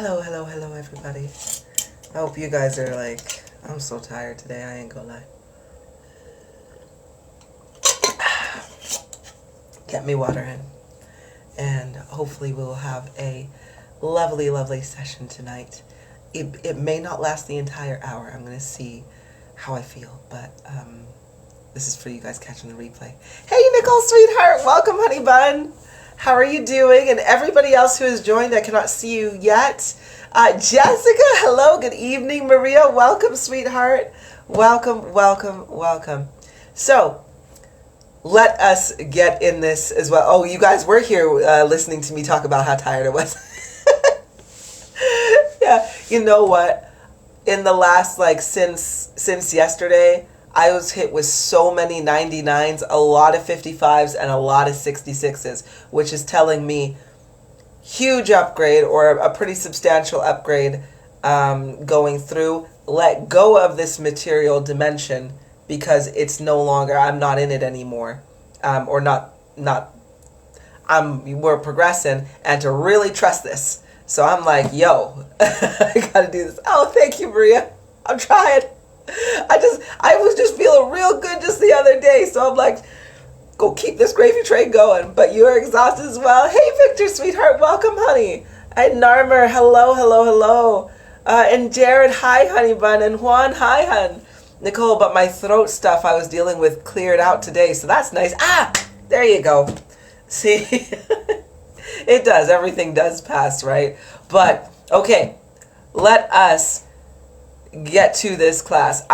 Hello, hello, hello, everybody. I hope you guys are like, I'm so tired today, I ain't gonna lie. Get me water in. And hopefully we'll have a lovely, lovely session tonight. It may not last the entire hour. I'm gonna see how I feel, but this is for you guys catching the replay. Hey, Nicole, sweetheart, welcome, honey bun. How are you doing? And everybody else who has joined, I cannot see you yet. Jessica, hello, good evening. Maria, welcome, sweetheart. Welcome, welcome, welcome. So, let us get in this as well. Oh, you guys were here listening to me talk about how tired I was. Yeah, you know what? In the last, since yesterday, I was hit with so many 99s, a lot of 55s, and a lot of 66s, which is telling me huge upgrade or a pretty substantial upgrade going through. Let go of this material dimension because it's no longer, I'm not in it anymore. We're progressing, and to really trust this. So I'm like, yo, I gotta do this. Oh, thank you, Maria. I'm trying. I was just feeling real good just the other day, so I'm like, go keep this gravy train going. But you're exhausted as well. Hey, Victor, sweetheart, welcome, honey. And Narmer, hello, hello, hello. And Jared, hi, honey bun. And Juan, hi, hun. Nicole, but my throat stuff I was dealing with cleared out today, so that's nice. Ah, there you go. See, it does. Everything does pass, right? But okay, let us get to this class.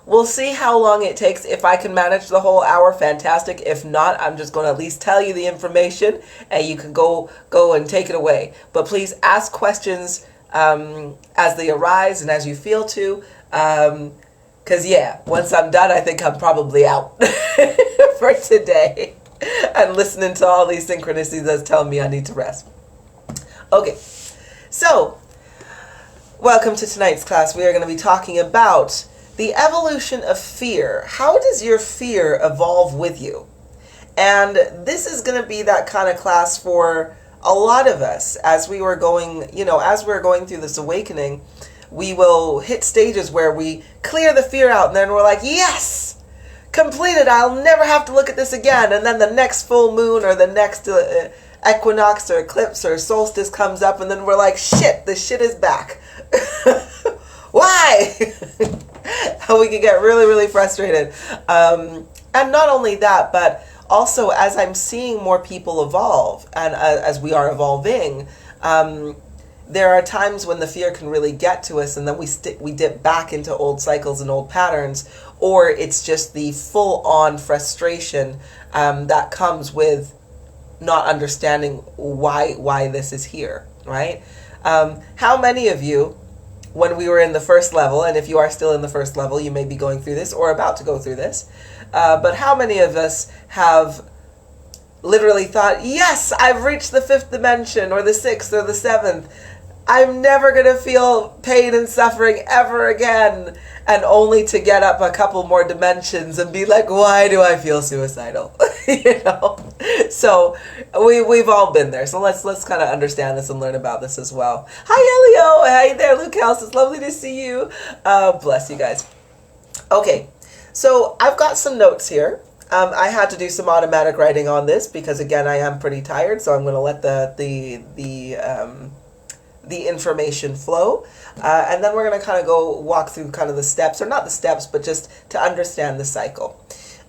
We'll see how long it takes. If I can manage the whole hour, fantastic. If not, I'm just going to at least tell you the information and you can go and take it away. But please ask questions as they arise and as you feel to. Because yeah, once I'm done, I think I'm probably out for today. And listening to all these synchronicities that's telling me I need to rest. Okay, so welcome to tonight's class. We are going to be talking about the evolution of fear. How does your fear evolve with you? And this is going to be that kind of class for a lot of us as we were going, as we're going through this awakening. We will hit stages where we clear the fear out and then we're like, yes, completed. I'll never have to look at this again. And then the next full moon or the next equinox or eclipse or solstice comes up and then we're like, shit, this shit is back. Why? We can get really, really frustrated. And not only that, but also as I'm seeing more people evolve and as we are evolving, there are times when the fear can really get to us and then we dip back into old cycles and old patterns, or it's just the full-on frustration that comes with not understanding why this is here, right? How many of you, when we were in the first level, and if you are still in the first level, you may be going through this or about to go through this, but how many of us have literally thought, yes, I've reached the 5th dimension or the 6th or the 7th. I'm never going to feel pain and suffering ever again. And only to get up a couple more dimensions and be like, why do I feel suicidal? So we've all been there. So let's kind of understand this and learn about this as well. Hi, Elio. Hey there, Luke House. It's lovely to see you. Bless you guys. Okay, so I've got some notes here. I had to do some automatic writing on this because, again, I am pretty tired. So I'm going to let the information flow. And then we're going to kind of go walk through kind of the steps, or not the steps, but just to understand the cycle.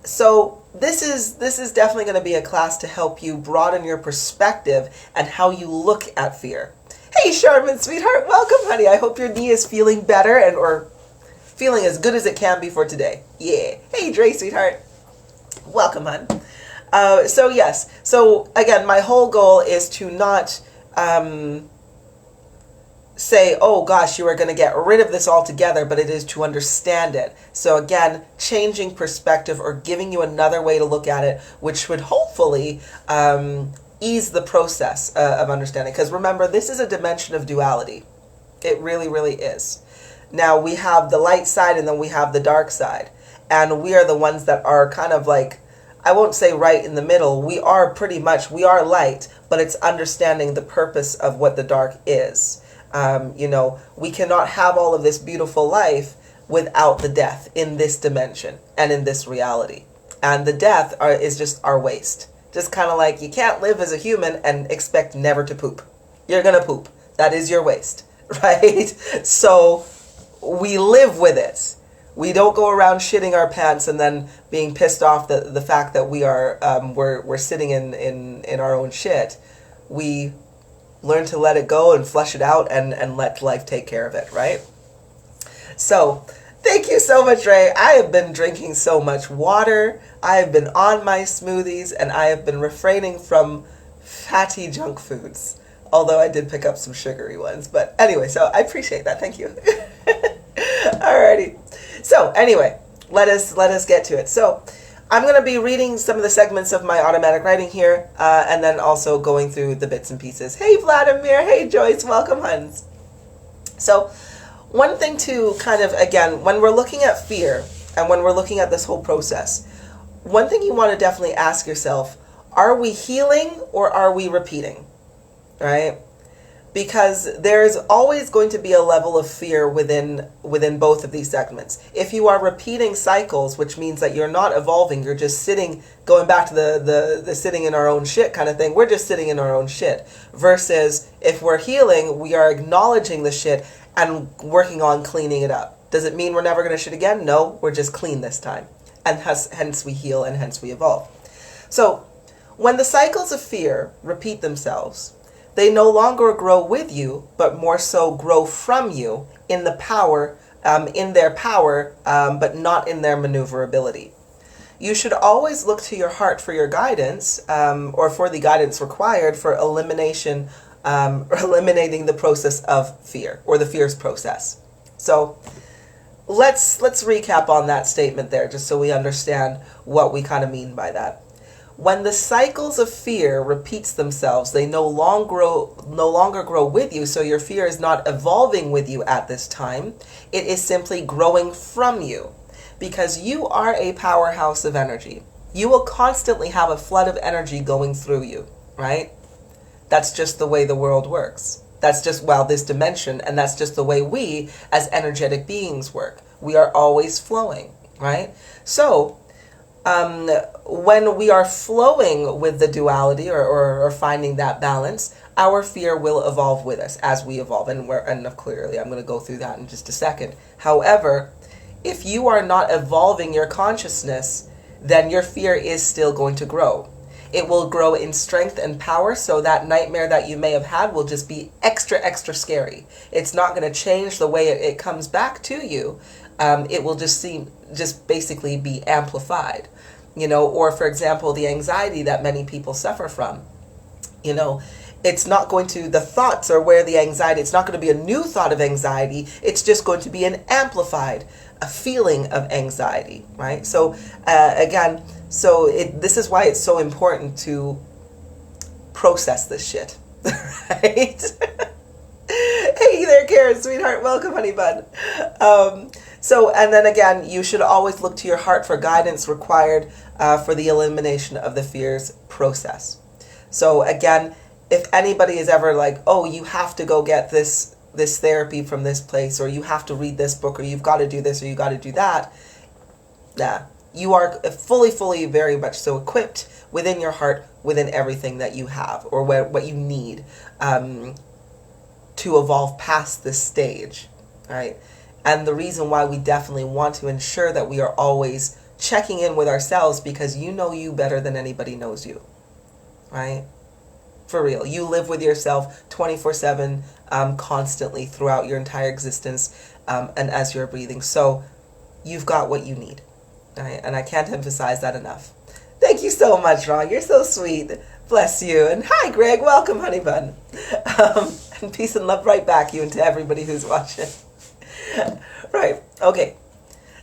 So this is definitely going to be a class to help you broaden your perspective and how you look at fear. Hey, Charmin, sweetheart, welcome, honey. I hope your knee is feeling better or feeling as good as it can be for today. Yeah. Hey, Dre, sweetheart. Welcome, hon. So yes. So again, my whole goal is to not say, oh gosh, you are going to get rid of this altogether, but it is to understand it. So again, changing perspective or giving you another way to look at it, which would hopefully ease the process of understanding. Because remember, this is a dimension of duality. It really, really is. Now we have the light side and then we have the dark side. And we are the ones that are kind of like, I won't say right in the middle. We are light, but it's understanding the purpose of what the dark is. We cannot have all of this beautiful life without the death in this dimension and in this reality. And the death is just our waste. Just kind of like you can't live as a human and expect never to poop. You're going to poop. That is your waste, right? So we live with it. We don't go around shitting our pants and then being pissed off the fact that we're sitting in our own shit. We learn to let it go and flush it out and let life take care of it, right? So thank you so much, Ray. I have been drinking so much water. I have been on my smoothies, and I have been refraining from fatty junk foods. Although I did pick up some sugary ones. But anyway, so I appreciate that. Thank you. Alrighty. So anyway, let us get to it. So I'm going to be reading some of the segments of my automatic writing here, and then also going through the bits and pieces. Hey, Vladimir. Hey, Joyce. Welcome, Huns. So one thing to kind of, again, when we're looking at fear and when we're looking at this whole process, one thing you want to definitely ask yourself, are we healing or are we repeating? Right? Because there's always going to be a level of fear within both of these segments. If you are repeating cycles, which means that you're not evolving, you're just sitting, going back to the sitting in our own shit kind of thing, we're just sitting in our own shit. Versus if we're healing, we are acknowledging the shit and working on cleaning it up. Does it mean we're never going to shit again? No, we're just clean this time. And hence we heal and hence we evolve. So when the cycles of fear repeat themselves, they no longer grow with you, but more so grow from you in their power, but not in their maneuverability. You should always look to your heart for your guidance, or for the guidance required for eliminating the process of fear, or the fears process. So let's recap on that statement there, just so we understand what we kind of mean by that. When the cycles of fear repeats themselves, they no longer grow with you, so your fear is not evolving with you at this time. It is simply growing from you, because you are a powerhouse of energy. You will constantly have a flood of energy going through you, right? That's just the way the world works. That's just, this dimension, and that's just the way we, as energetic beings, work. We are always flowing, right? So when we are flowing with the duality or finding that balance, our fear will evolve with us as we evolve. And clearly, I'm going to go through that in just a second. However, if you are not evolving your consciousness, then your fear is still going to grow. It will grow in strength and power, so that nightmare that you may have had will just be extra, extra scary. It's not going to change the way it comes back to you. It will just basically be amplified. Or for example, the anxiety that many people suffer from, it's not going to, the thoughts are where the anxiety, it's not going to be a new thought of anxiety. It's just going to be an amplified, a feeling of anxiety, right? So this is why it's so important to process this shit, right? Hey there, Karen, sweetheart. Welcome, honey bun. And then again, you should always look to your heart for guidance required for the elimination of the fears process. So again, if anybody is ever like, oh, you have to go get this therapy from this place, or you have to read this book, or you've got to do this, or you got to do that, you are fully, very much so equipped within your heart, within everything that you have, or what you need to evolve past this stage, right? And the reason why we definitely want to ensure that we are always checking in with ourselves, because you know you better than anybody knows you, right? For real. You live with yourself 24/7, constantly throughout your entire existence, and as you're breathing. So you've got what you need, right? And I can't emphasize that enough. Thank you so much, Ron. You're so sweet. Bless you. And hi, Greg. Welcome, honey bun. And peace and love right back you and to everybody who's watching. Right. Okay.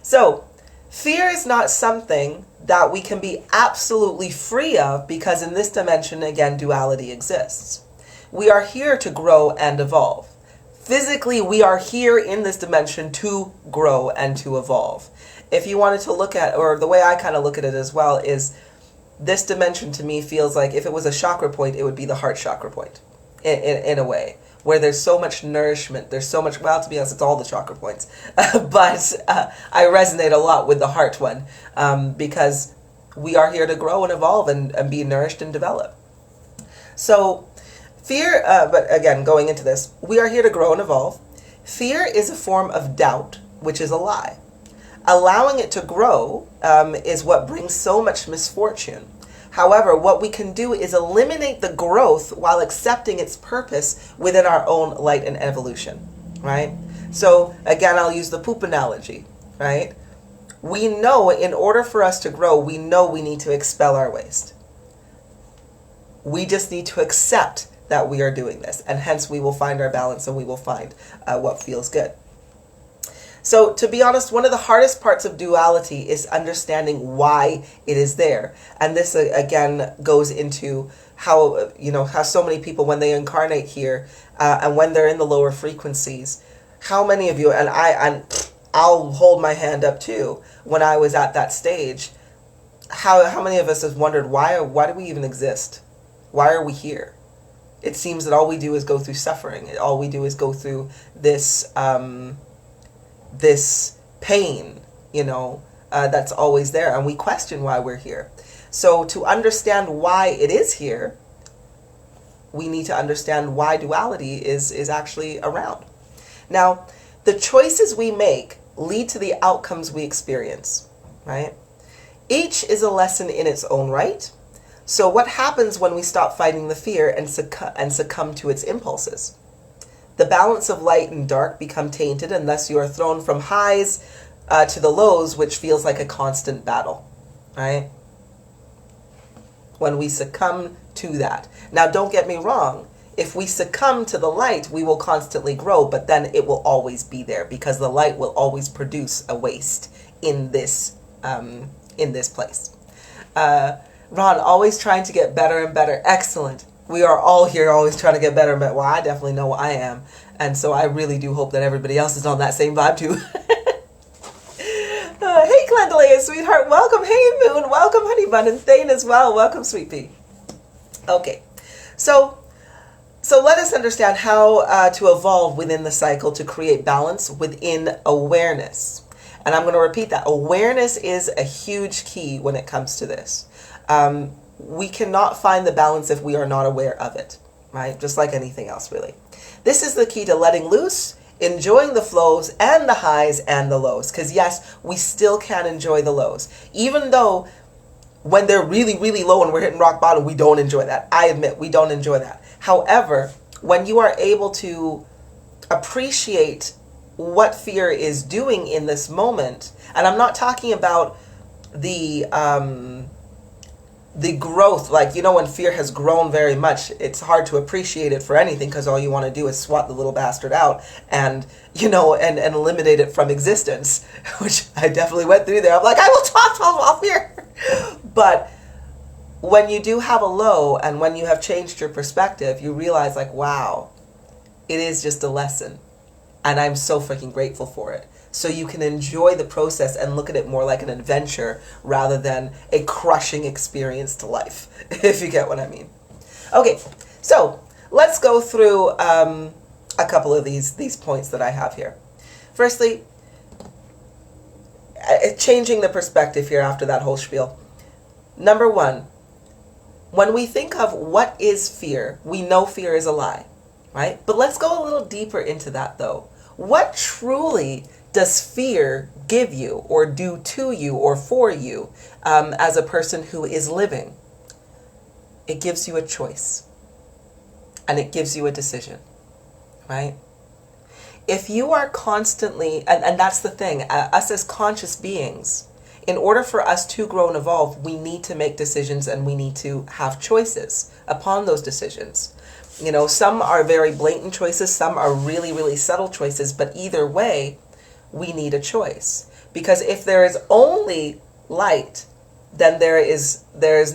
So fear is not something that we can be absolutely free of, because in this dimension, again, duality exists. We are here to grow and evolve. Physically, we are here in this dimension to grow and to evolve. If you wanted to look at, or the way I kind of look at it as well, is this dimension to me feels like if it was a chakra point, it would be the heart chakra point in a way, where there's so much nourishment. There's so much, well, to be honest, it's all the chakra points. But I resonate a lot with the heart one because we are here to grow and evolve and be nourished and develop. So fear, but again, going into this, we are here to grow and evolve. Fear is a form of doubt, which is a lie. Allowing it to grow is what brings so much misfortune. However, what we can do is eliminate the growth while accepting its purpose within our own light and evolution, right? So again, I'll use the poop analogy, right? We know in order for us to grow, we know we need to expel our waste. We just need to accept that we are doing this, and hence we will find our balance and we will find what feels good. So to be honest, one of the hardest parts of duality is understanding why it is there. And this again goes into how, how so many people, when they incarnate here and when they're in the lower frequencies, how many of you, and I'll hold my hand up too, when I was at that stage, how many of us have wondered, why do we even exist? Why are we here? It seems that all we do is go through suffering. All we do is go through this this pain, that's always there, and we question why we're here. So to understand why it is here, we need to understand why duality is actually around. Now, the choices we make lead to the outcomes we experience, right? Each is a lesson in its own right. So what happens when we stop fighting the fear and succumb to its impulses? The balance of light and dark become tainted, and thus you are thrown from highs to the lows, which feels like a constant battle, right? When we succumb to that. Now, don't get me wrong. If we succumb to the light, we will constantly grow, but then it will always be there because the light will always produce a waste in this place. Ron, always trying to get better and better. Excellent. We are all here always trying to get better and better. Well, I definitely know I am. And so I really do hope that everybody else is on that same vibe too. Hey, Glendalea, sweetheart. Welcome. Hey, Moon. Welcome, Honey Bun. And Thane as well. Welcome, Sweet Pea. Okay. So let us understand how to evolve within the cycle to create balance within awareness. And I'm going to repeat that. Awareness is a huge key when it comes to this. We cannot find the balance if we are not aware of it, right? Just like anything else, really. This is the key to letting loose, enjoying the flows and the highs and the lows. Because yes, we still can enjoy the lows. Even though when they're really, really low and we're hitting rock bottom, we don't enjoy that. I admit we don't enjoy that. However, when you are able to appreciate what fear is doing in this moment, and I'm not talking about the growth, like, when fear has grown very much, it's hard to appreciate it for anything because all you want to do is swat the little bastard out and, and eliminate it from existence, which I definitely went through there. I'm like, I will talk off fear. But when you do have a low and when you have changed your perspective, you realize like, wow, it is just a lesson. And I'm so freaking grateful for it. So you can enjoy the process and look at it more like an adventure rather than a crushing experience to life, if you get what I mean. Okay, so let's go through a couple of these points that I have here. Firstly, changing the perspective here after that whole spiel. Number one, when we think of what is fear, we know fear is a lie, right? But let's go a little deeper into that though. What truly does fear give you or do to you or for you as a person who is living? It gives you a choice and it gives you a decision, right? If you are constantly, and that's the thing, us as conscious beings, in order for us to grow and evolve, we need to make decisions and we need to have choices upon those decisions. Some are very blatant choices, some are really, really subtle choices, but either way, we need a choice. Because if there is only light, then there is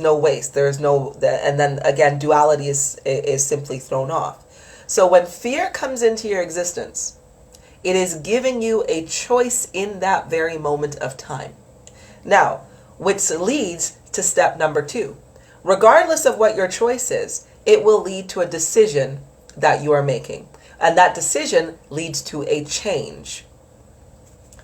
no waste. There is no, and then again, duality is simply thrown off. So when fear comes into your existence, it is giving you a choice in that very moment of time. Now, which leads to step number 2. Regardless of what your choice is, it will lead to a decision that you are making. And that decision leads to a change.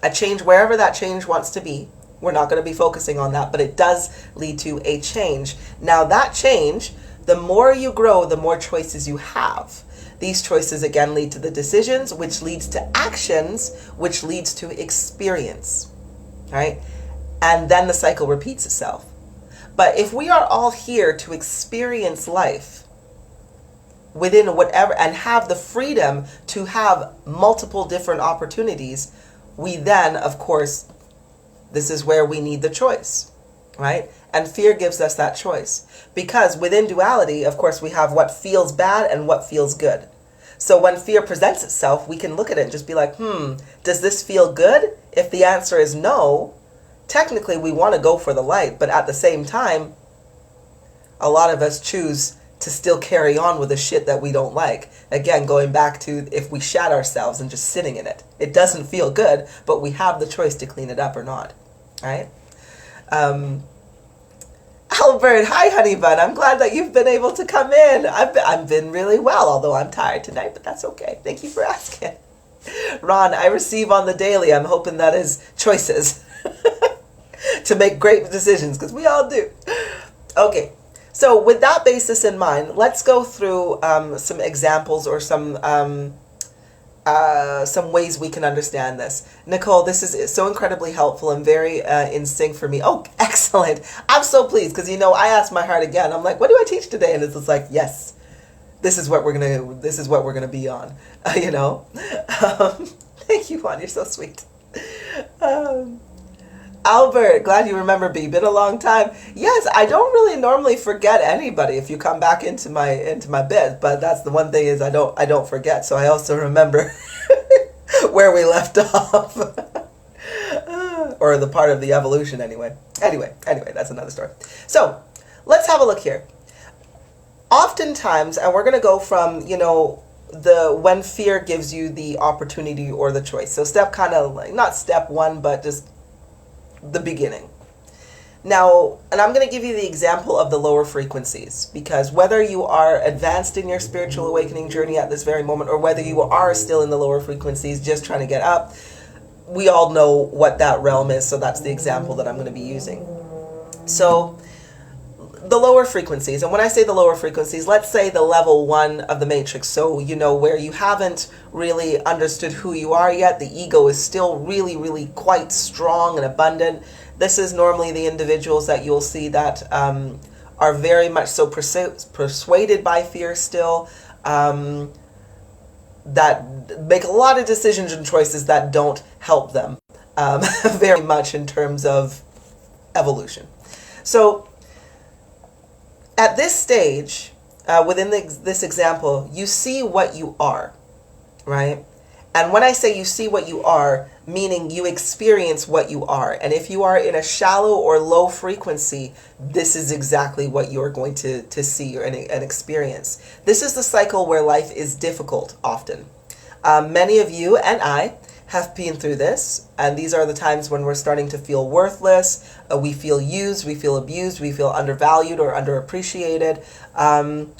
A change wherever that change wants to be. We're not going to be focusing on that, but it does lead to a change. Now that change, the more you grow, the more choices you have. These choices again lead to the decisions, which leads to actions, which leads to experience, right? And then the cycle repeats itself. But if we are all here to experience life within whatever, and have the freedom to have multiple different opportunities, we then, of course, this is where we need the choice, right? And fear gives us that choice. Because within duality, of course, we have what feels bad and what feels good. So when fear presents itself, we can look at it and just be like, does this feel good? If the answer is no, technically we want to go for the light. But at the same time, a lot of us choose to still carry on with the shit that we don't like. Again, going back to if we shat ourselves and just sitting in it. It doesn't feel good, but we have the choice to clean it up or not. Right? Albert, hi honey bun. I'm glad that you've been able to come in. I've been really well, although I'm tired tonight, but that's okay. Thank you for asking. Ron, I receive on the daily. I'm hoping that is choices to make great decisions, because we all do. Okay, so with that basis in mind, let's go through some examples or some ways we can understand this. Nicole, this is so incredibly helpful and very in sync for me. Oh, excellent. I'm so pleased because, I asked my heart again. I'm like, what do I teach today? And it's just like, yes, this is what we're going to be on, Thank you, Juan. You're so sweet. Albert, glad you remember me. Been a long time. Yes, I don't really normally forget anybody if you come back into my bed, but that's the one thing is I don't forget. So I also remember where we left off. Or the part of the evolution anyway. Anyway, that's another story. So, let's have a look here. Oftentimes, and we're going to go from, when fear gives you the opportunity or the choice. So not step 1, but just the beginning. Now, and I'm going to give you the example of the lower frequencies, because whether you are advanced in your spiritual awakening journey at this very moment, or whether you are still in the lower frequencies just trying to get up, we all know what that realm is. So that's the example that I'm going to be using. So the lower frequencies, and when I say the lower frequencies, let's say the level 1 of the matrix. So, where you haven't really understood who you are yet, the ego is still really, really quite strong and abundant. This is normally the individuals that you'll see that are very much so persuaded by fear still, that make a lot of decisions and choices that don't help them very much in terms of evolution. So, at this stage, within this example, you see what you are, right? And when I say you see what you are, meaning you experience what you are. And if you are in a shallow or low frequency, this is exactly what you're going to see and experience. This is the cycle where life is difficult often. Many of you and I have been through this, and these are the times when we're starting to feel worthless, we feel used, we feel abused, we feel undervalued or underappreciated,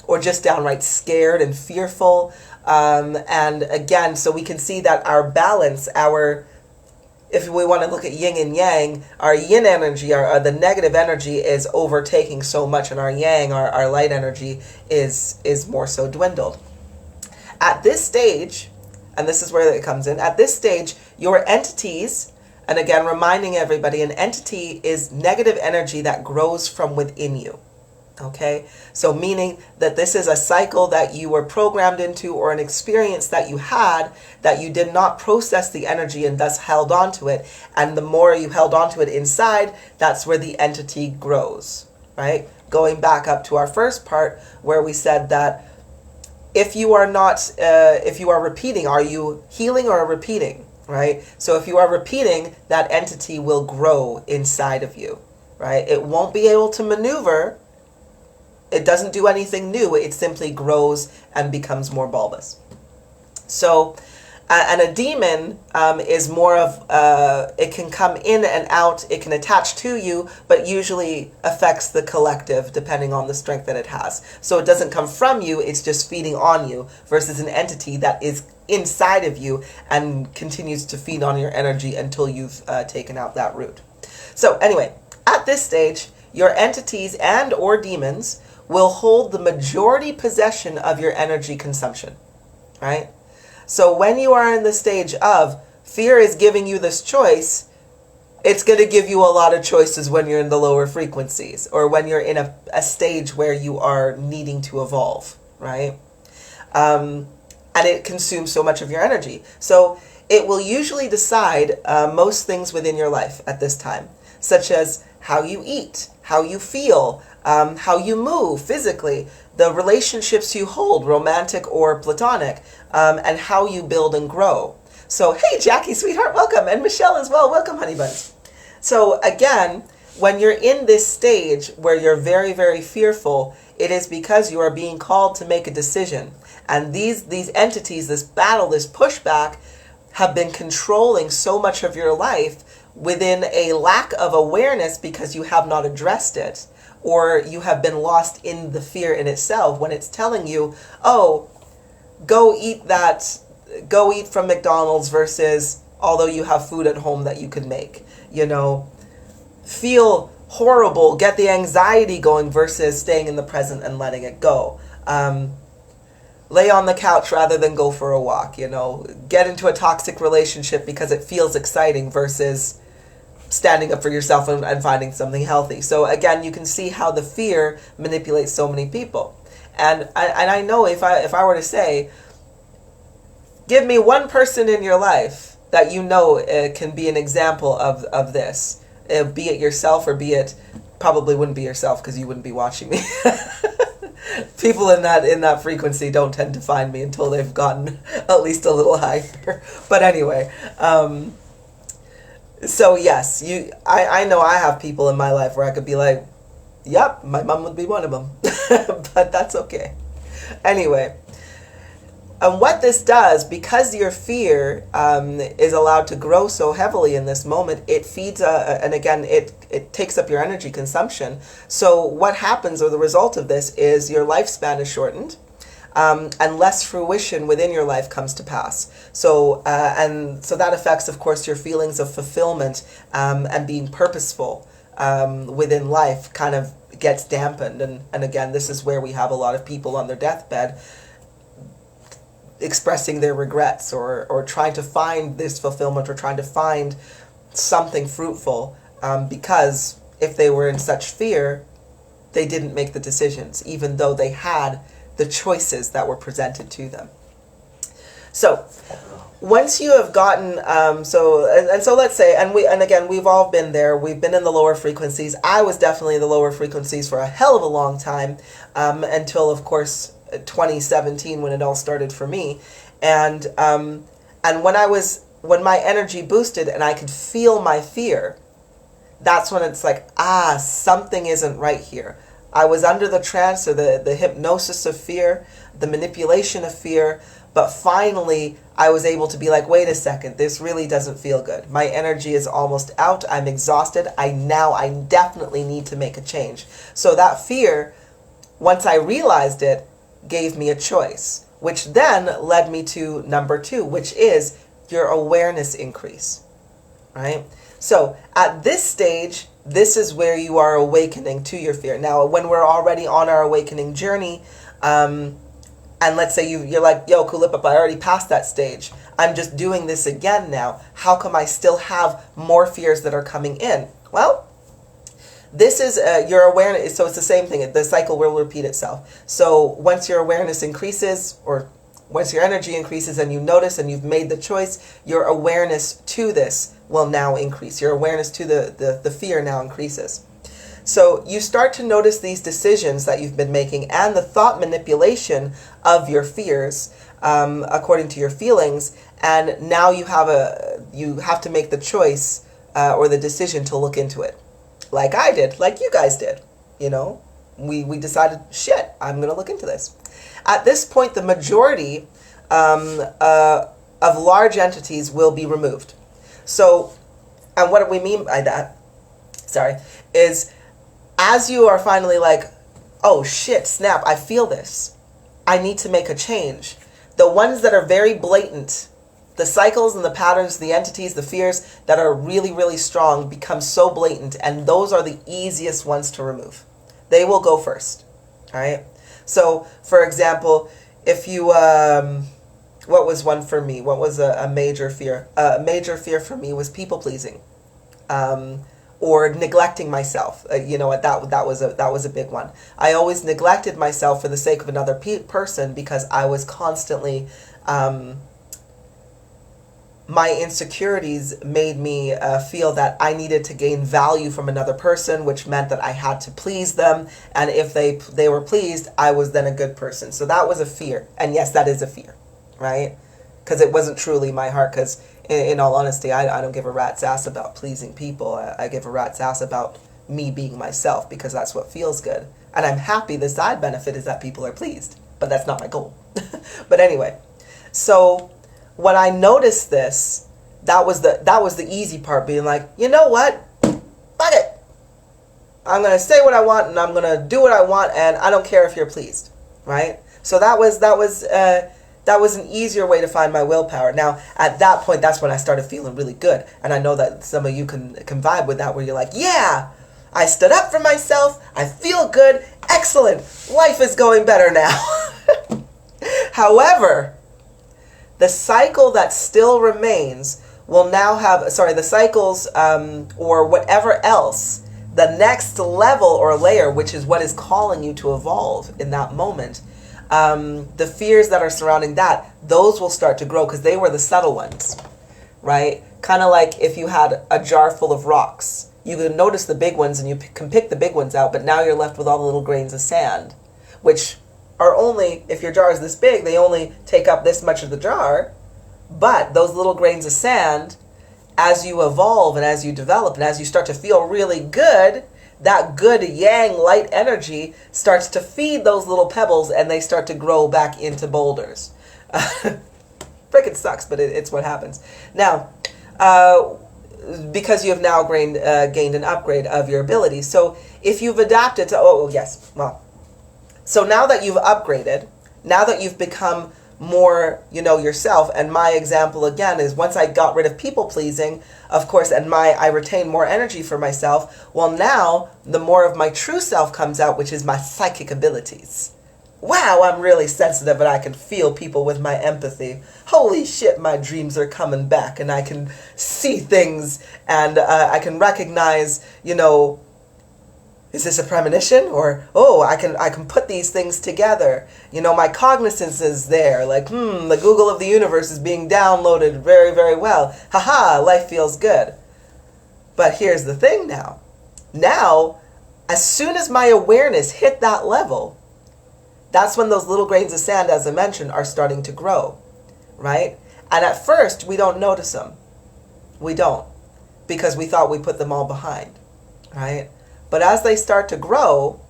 or just downright scared and fearful. And again, so we can see that our balance, if we want to look at yin and yang, our yin energy, the negative energy is overtaking so much, and our yang, our light energy is more so dwindled. At this stage, and this is where it comes in. At this stage, your entities, and again, reminding everybody, an entity is negative energy that grows from within you. Okay? So meaning that this is a cycle that you were programmed into, or an experience that you had that you did not process the energy and thus held on to it. And the more you held on to it inside, that's where the entity grows. Right? Going back up to our first part where we said that if you are repeating, are you healing or repeating, right? So if you are repeating, that entity will grow inside of you, right? It won't be able to maneuver. It doesn't do anything new. It simply grows and becomes more bulbous. So And a demon is more of, it can come in and out, it can attach to you, but usually affects the collective depending on the strength that it has. So it doesn't come from you, it's just feeding on you, versus an entity that is inside of you and continues to feed on your energy until you've taken out that root. So anyway, at this stage, your entities and or demons will hold the majority possession of your energy consumption, right? So when you are in the stage of fear is giving you this choice, it's going to give you a lot of choices when you're in the lower frequencies or when you're in a stage where you are needing to evolve, right? And it consumes so much of your energy. So it will usually decide most things within your life at this time, such as how you eat, how you feel, how you move physically, the relationships you hold, romantic or platonic, and how you build and grow. So, hey, Jackie, sweetheart, welcome. And Michelle as well. Welcome, honey buns. So again, when you're in this stage where you're very, very fearful, it is because you are being called to make a decision. And these entities, this battle, this pushback, have been controlling so much of your life within a lack of awareness because you have not addressed it, or you have been lost in the fear in itself when it's telling you, oh, go eat from McDonald's versus although you have food at home that you could make, feel horrible, get the anxiety going versus staying in the present and letting it go. Lay on the couch rather than go for a walk, get into a toxic relationship because it feels exciting versus standing up for yourself and finding something healthy. So again, you can see how the fear manipulates so many people. And I know if I were to say, give me one person in your life that can be an example of this, be it yourself or be it, probably wouldn't be yourself because you wouldn't be watching me. People in that frequency don't tend to find me until they've gotten at least a little higher. But anyway, so yes, I know I have people in my life where I could be like, yep, my mom would be one of them. But that's okay. Anyway, and what this does, because your fear is allowed to grow so heavily in this moment, it feeds, and again, it takes up your energy consumption. So what happens, or the result of this, is your lifespan is shortened, and less fruition within your life comes to pass. So so that affects, of course, your feelings of fulfillment and being purposeful within life kind of gets dampened. And again, this is where we have a lot of people on their deathbed expressing their regrets or trying to find this fulfillment or trying to find something fruitful because if they were in such fear, they didn't make the decisions, even though they had the choices that were presented to them. So once you have gotten, so let's say, and again, we've all been there. We've been in the lower frequencies. I was definitely in the lower frequencies for a hell of a long time, until, of course, 2017 when it all started for me. And when my energy boosted and I could feel my fear, that's when it's like, something isn't right here. I was under the trance or the hypnosis of fear, the manipulation of fear, but finally I was able to be like, wait a second, this really doesn't feel good. My energy is almost out. I'm exhausted. I definitely need to make a change. So that fear, once I realized it, gave me a choice, which then led me to number 2, which is your awareness increase, right? So at this stage, this is where you are awakening to your fear. Now, when we're already on our awakening journey, and let's say you're like, yo, Kulip, I already passed that stage. I'm just doing this again now. How come I still have more fears that are coming in? Well, this is your awareness. So it's the same thing. The cycle will repeat itself. So once your awareness increases, or once your energy increases and you notice and you've made the choice, your awareness to this will now increase. Your awareness to the fear now increases. So you start to notice these decisions that you've been making and the thought manipulation of your fears according to your feelings. And now you have to make the choice or the decision to look into it. Like I did, like you guys did. We decided, shit, I'm going to look into this. At this point, the majority of of large entities will be removed. So, and what do we mean by that? Sorry, is as you are finally like, oh shit, snap, I feel this. I need to make a change. The ones that are very blatant, the cycles and the patterns, the entities, the fears that are really, really strong become so blatant, and those are the easiest ones to remove. They will go first. All right. So, for example, if you, what was one for me? What was a major fear? A major fear for me was people pleasing, or neglecting myself. You know what? That was a big one. I always neglected myself for the sake of another person because I was constantly. My insecurities made me feel that I needed to gain value from another person, which meant that I had to please them. And if they were pleased, I was then a good person. So that was a fear. And yes, that is a fear, right? Because it wasn't truly my heart. Because in all honesty, I don't give a rat's ass about pleasing people. I give a rat's ass about me being myself, because that's what feels good. And I'm happy the side benefit is that people are pleased. But that's not my goal. But anyway, so when I noticed this, that was the easy part, being like, you know what? Fuck it. I'm going to say what I want, and I'm going to do what I want, and I don't care if you're pleased, right? So that was an easier way to find my willpower. Now, at that point, that's when I started feeling really good. And I know that some of you can vibe with that, where you're like, yeah, I stood up for myself. I feel good. Excellent. Life is going better now. However, the cycle that still remains will now have, the cycles or whatever else, the next level or layer, which is what is calling you to evolve in that moment, the fears that are surrounding that, those will start to grow because they were the subtle ones, right? Kind of like if you had a jar full of rocks. You can notice the big ones and you can pick the big ones out, but now you're left with all the little grains of sand, which are only, if your jar is this big, they only take up this much of the jar. But those little grains of sand, as you evolve and as you develop and as you start to feel really good, that good yang light energy starts to feed those little pebbles, and they start to grow back into boulders. Frickin' sucks, but it's what happens. Now, because you have now gained an upgrade of your abilities. So if you've adapted to, so now that you've upgraded, now that you've become more, yourself, and my example again is once I got rid of people pleasing, of course, and I retained more energy for myself, well, now the more of my true self comes out, which is my psychic abilities. Wow, I'm really sensitive and I can feel people with my empathy. Holy shit, my dreams are coming back and I can see things and I can recognize, is this a premonition? Or, I can put these things together. My cognizance is there. Like, the Google of the universe is being downloaded very, very well. Haha, life feels good. But here's the thing now. Now, as soon as my awareness hit that level, that's when those little grains of sand, as I mentioned, are starting to grow, right? And at first, we don't notice them. We don't, because we thought we put them all behind, right? But as they start to grow,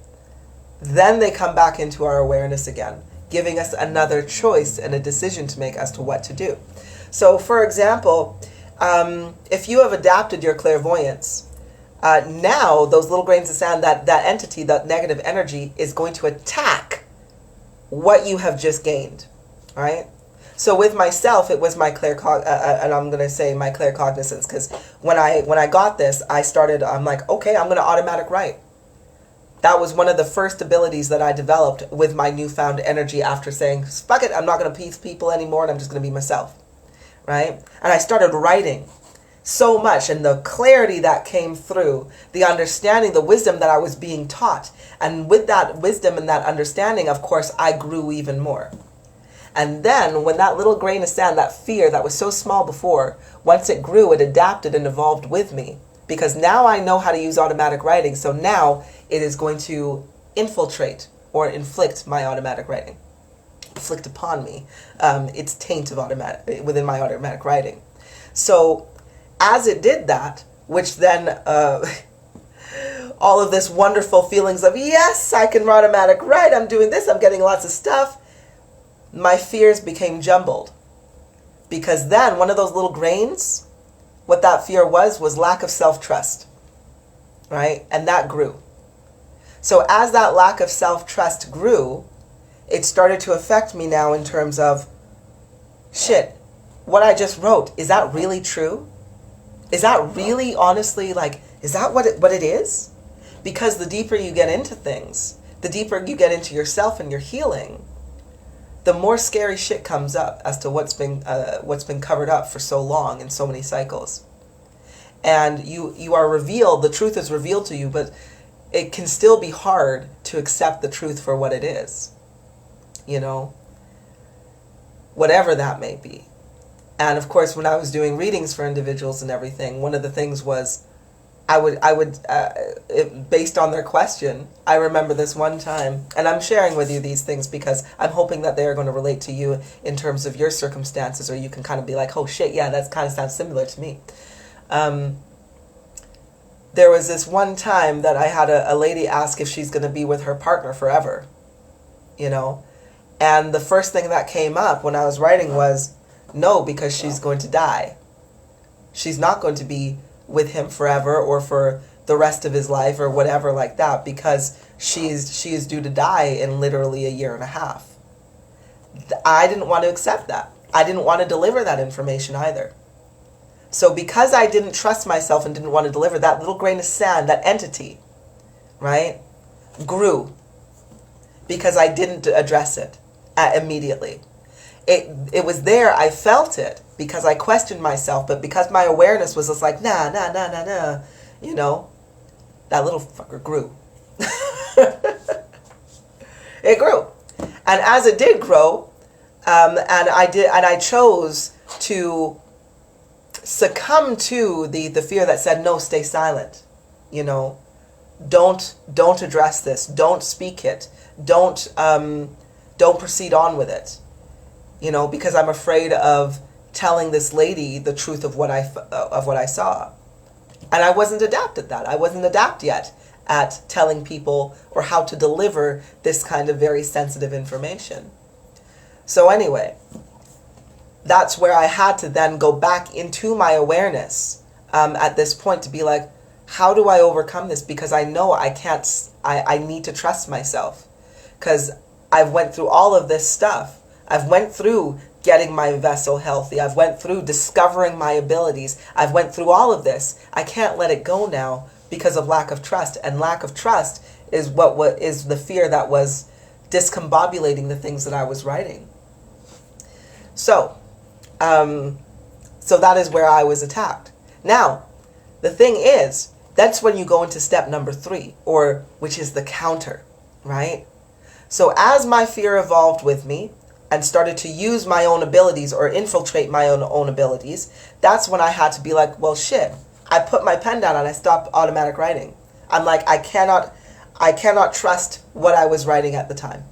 then they come back into our awareness again, giving us another choice and a decision to make as to what to do. So, for example, if you have adapted your clairvoyance, now those little grains of sand, that entity, that negative energy, is going to attack what you have just gained, all right? So with myself, it was my and I'm going to say my claircognizance, because when I got this, I'm like, okay, I'm going to automatic write. That was one of the first abilities that I developed with my newfound energy after saying, fuck it, I'm not going to please people anymore, and I'm just going to be myself, right? And I started writing so much, and the clarity that came through, the understanding, the wisdom that I was being taught. And with that wisdom and that understanding, of course, I grew even more. And then when that little grain of sand, that fear that was so small before, once it grew, it adapted and evolved with me. Because now I know how to use automatic writing. So now it is going to infiltrate or inflict my automatic writing. Inflict upon me its taint of within my automatic writing. So as it did that, which then all of this wonderful feelings of, yes, I can automatic write, I'm doing this, I'm getting lots of stuff, my fears became jumbled. Because then one of those little grains, what that fear was lack of self-trust, right? And that grew. So as that lack of self-trust grew, it started to affect me now in terms of, shit, what I just wrote, is that really true? Is that really honestly, like, is that what it is? Because the deeper you get into things, the deeper you get into yourself and your healing, the more scary shit comes up as to what's been covered up for so long in so many cycles. And you are revealed, the truth is revealed to you, but it can still be hard to accept the truth for what it is. You know, whatever that may be. And of course, when I was doing readings for individuals and everything, one of the things was based on their question, I remember this one time, and I'm sharing with you these things because I'm hoping that they are going to relate to you in terms of your circumstances, or you can kind of be like, oh shit, yeah, that kind of sounds similar to me. There was this one time that I had a lady ask if she's going to be with her partner forever, you know, and the first thing that came up when I was writing was, no, because she's going to die. She's not going to be with him forever or for the rest of his life or whatever like that, because she is due to die in literally 1.5 years. I didn't want to accept that. I didn't want to deliver that information either. So because I didn't trust myself and didn't want to deliver, that little grain of sand, that entity, right, grew because I didn't address it immediately. It was there, I felt it because I questioned myself, but because my awareness was just like, nah, you know, that little fucker grew. It grew. And as it did grow, and I chose to succumb to the fear that said, no, stay silent, you know, don't address this, don't speak it, don't proceed on with it. You know, because I'm afraid of telling this lady the truth of what I saw. And I wasn't adept at that. I wasn't adept yet at telling people or how to deliver this kind of very sensitive information. So anyway, that's where I had to then go back into my awareness at this point to be like, how do I overcome this? Because I know I can't, I need to trust myself. Because I've went through all of this stuff. I've went through getting my vessel healthy. I've went through discovering my abilities. I've went through all of this. I can't let it go now because of lack of trust. And lack of trust is what is the fear that was discombobulating the things that I was writing. So that is where I was attacked. Now, the thing is, that's when you go into step number 3, or which is the counter, right? So as my fear evolved with me, and started to use my own abilities or infiltrate my own abilities, that's when I had to be like, well, shit. I put my pen down and I stopped automatic writing. I'm like, I cannot trust what I was writing at the time.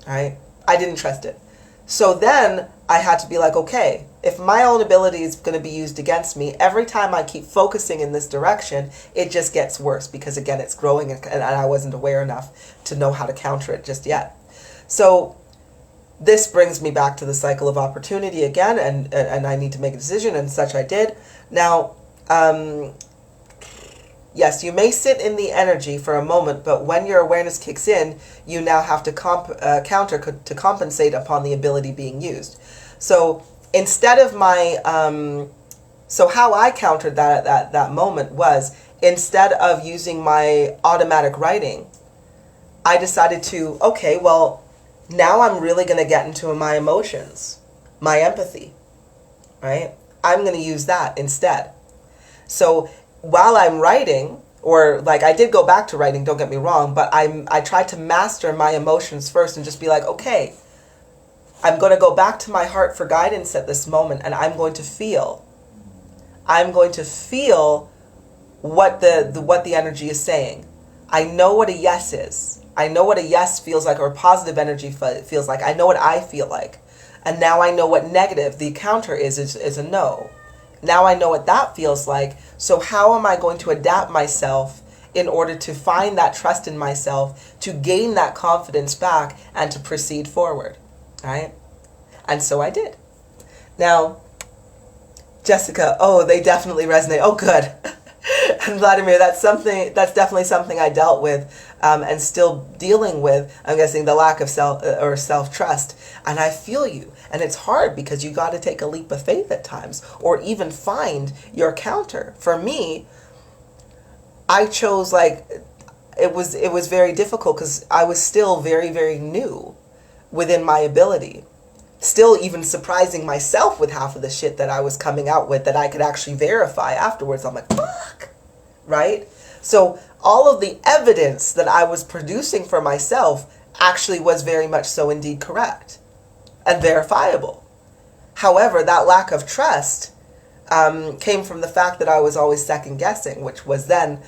All right? I didn't trust it. So then I had to be like, okay, if my own ability is going to be used against me, every time I keep focusing in this direction, it just gets worse because, again, it's growing and I wasn't aware enough to know how to counter it just yet. So this brings me back to the cycle of opportunity again, and I need to make a decision, and such I did. Now, yes, you may sit in the energy for a moment, but when your awareness kicks in, you now have to counter to compensate upon the ability being used. So instead of my, so how I countered that at that moment was, instead of using my automatic writing, I decided to, okay, well, now I'm really going to get into my emotions, my empathy, right? I'm going to use that instead. So while I'm writing, or like I did go back to writing, don't get me wrong, but I tried to master my emotions first and just be like, okay, I'm going to go back to my heart for guidance at this moment, and I'm going to feel. I'm going to feel what the energy is saying. I know what a yes is. I know what a yes feels like, or positive energy feels like. I know what I feel like. And now I know what negative, the counter is a no. Now I know what that feels like. So how am I going to adapt myself in order to find that trust in myself, to gain that confidence back, and to proceed forward, right? And so I did. Now, Jessica, oh, they definitely resonate. Oh, good. And Vladimir, that's definitely something I dealt with, and still dealing with. I'm guessing the lack of self-trust. And I feel you. And it's hard because you got to take a leap of faith at times, or even find your counter. For me, I chose, like, it was very difficult because I was still very, very new within my ability. Still even surprising myself with half of the shit that I was coming out with that I could actually verify afterwards. I'm like, fuck, right? So all of the evidence that I was producing for myself actually was very much so indeed correct and verifiable. However, that lack of trust came from the fact that I was always second guessing, which was then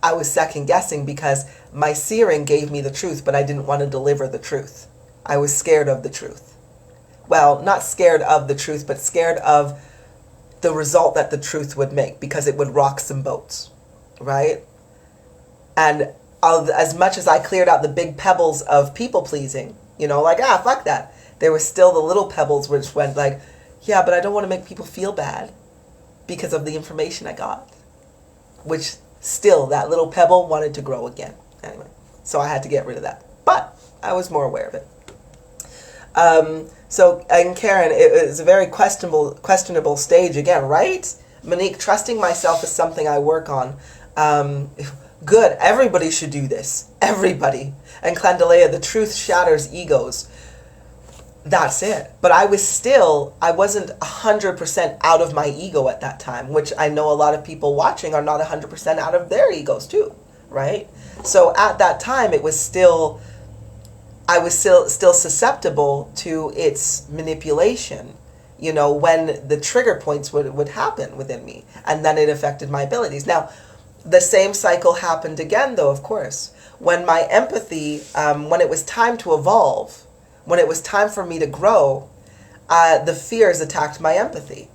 I was second guessing because my searing gave me the truth, but I didn't want to deliver the truth. I was scared of the truth. Well, not scared of the truth, but scared of the result that the truth would make, because it would rock some boats, right? And as much as I cleared out the big pebbles of people pleasing, like, fuck that, there was still the little pebbles which went like, yeah, but I don't want to make people feel bad because of the information I got, which still that little pebble wanted to grow again. Anyway, so I had to get rid of that. But I was more aware of it. And Karen, it was a very questionable stage again, right? Monique, trusting myself is something I work on. Good. Everybody should do this. Everybody. And Clandalea, the truth shatters egos. That's it. But I wasn't 100% out of my ego at that time, which I know a lot of people watching are not 100% out of their egos too, right? So at that time, I was still susceptible to its manipulation, when the trigger points would happen within me, and then it affected my abilities. Now, the same cycle happened again, though, of course, when my empathy, when it was time to evolve, when it was time for me to grow, the fears attacked my empathy,